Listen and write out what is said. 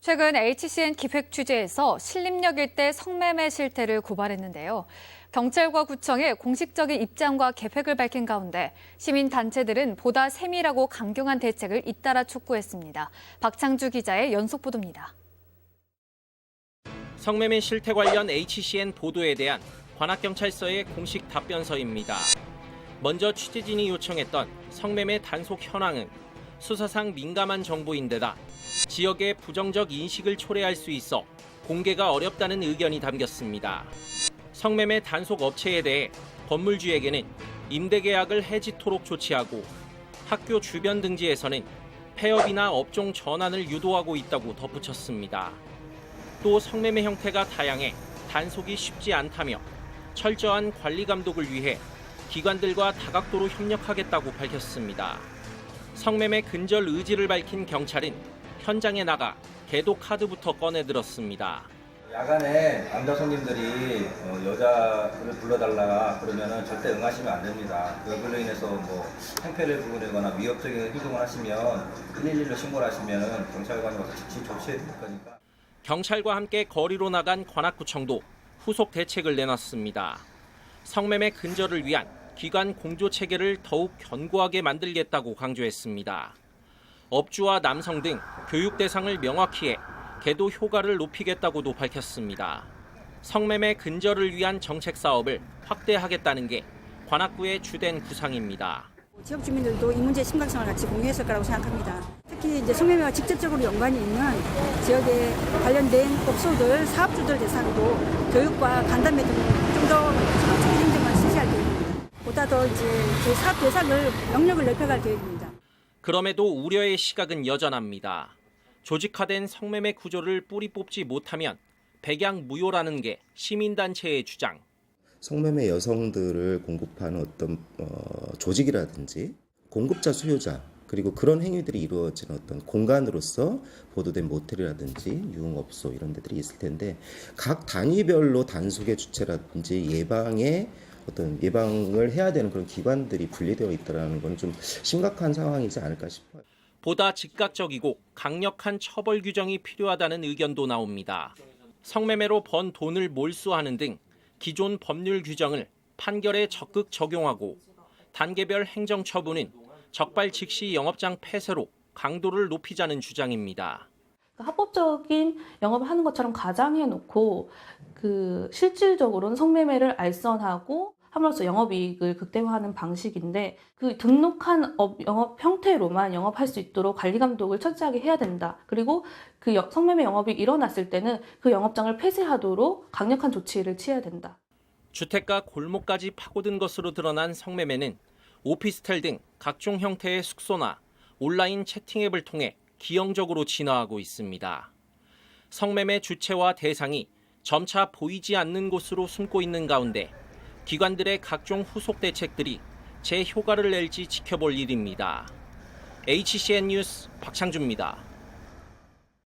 최근 HCN 기획 취재에서 신림역 일대 성매매 실태를 고발했는데요. 경찰과 구청의 공식적인 입장과 계획을 밝힌 가운데 시민단체들은 보다 세밀하고 강경한 대책을 잇따라 촉구했습니다. 박창주 기자의 연속 보도입니다. 성매매 실태 관련 HCN 보도에 대한 관악경찰서의 공식 답변서입니다. 먼저 취재진이 요청했던 성매매 단속 현황은 수사상 민감한 정보인데다 지역의 부정적 인식을 초래할 수 있어 공개가 어렵다는 의견이 담겼습니다. 성매매 단속 업체에 대해 건물주에게는 임대계약을 해지토록 조치하고 학교 주변 등지에서는 폐업이나 업종 전환을 유도하고 있다고 덧붙였습니다. 또 성매매 형태가 다양해 단속이 쉽지 않다며 철저한 관리 감독을 위해 기관들과 다각도로 협력하겠다고 밝혔습니다. 성매매 근절 의지를 밝힌 경찰은 현장에 나가 계도 카드부터 꺼내들었습니다. 야간에 남자 손님들이 여자를 불러달라 그러면 절대 응하시면 안 됩니다. 그걸로 인해서 행패를 부리거나 위협적인 행동을 하시면 112로 신고를 하시면 경찰관이 와서 즉시 조치해 드릴 거니까. 경찰과 함께 거리로 나간 관악구청도 후속 대책을 내놨습니다. 성매매 근절을 위한 기관 공조 체계를 더욱 견고하게 만들겠다고 강조했습니다. 업주와 남성 등 교육 대상을 명확히 해 계도 효과를 높이겠다고도 밝혔습니다. 성매매 근절을 위한 정책 사업을 확대하겠다는 게 관악구의 주된 구상입니다. 지역 주민들도 이 문제의 심각성을 같이 공유했을 거라고 생각합니다. 특히 이제 성매매와 직접적으로 연관이 있는 지역에 관련된 업소들, 사업주들 대상으로 교육과 간담회 등 좀 더 적극적인 행정을 실시할 계획입니다. 보다 더 이제 그 사업 대상을 영역을 넓혀갈 계획입니다. 그럼에도 우려의 시각은 여전합니다. 조직화된 성매매 구조를 뿌리 뽑지 못하면 백양 무효라는 게 시민단체의 주장. 성매매 여성들을 공급하는 어떤 조직이라든지 공급자 수요자 그리고 그런 행위들이 이루어지는 어떤 공간으로서 보도된 모텔이라든지 유흥업소 이런 데들이 있을 텐데 각 단위별로 단속의 주체라든지 예방을 해야 되는 그런 기관들이 분리되어 있다는 건 좀 심각한 상황이지 않을까 싶어요. 보다 즉각적이고 강력한 처벌 규정이 필요하다는 의견도 나옵니다. 성매매로 번 돈을 몰수하는 등 기존 법률 규정을 판결에 적극 적용하고 단계별 행정 처분은 적발 즉시 영업장 폐쇄로 강도를 높이자는 주장입니다. 합법적인 영업을 하는 것처럼 가장해놓고 실질적으로는 성매매를 알선하고 함으로써 영업이익을 극대화하는 방식인데 그 등록한 영업 형태로만 영업할 수 있도록 관리 감독을 철저하게 해야 된다. 그리고 그 성매매 영업이 일어났을 때는 그 영업장을 폐쇄하도록 강력한 조치를 취해야 된다. 주택가 골목까지 파고든 것으로 드러난 성매매는 오피스텔 등 각종 형태의 숙소나 온라인 채팅 앱을 통해 기형적으로 진화하고 있습니다. 성매매 주체와 대상이 점차 보이지 않는 곳으로 숨고 있는 가운데 기관들의 각종 후속 대책들이 제 효과를 낼지 지켜볼 일입니다. HCN 뉴스 박창주입니다.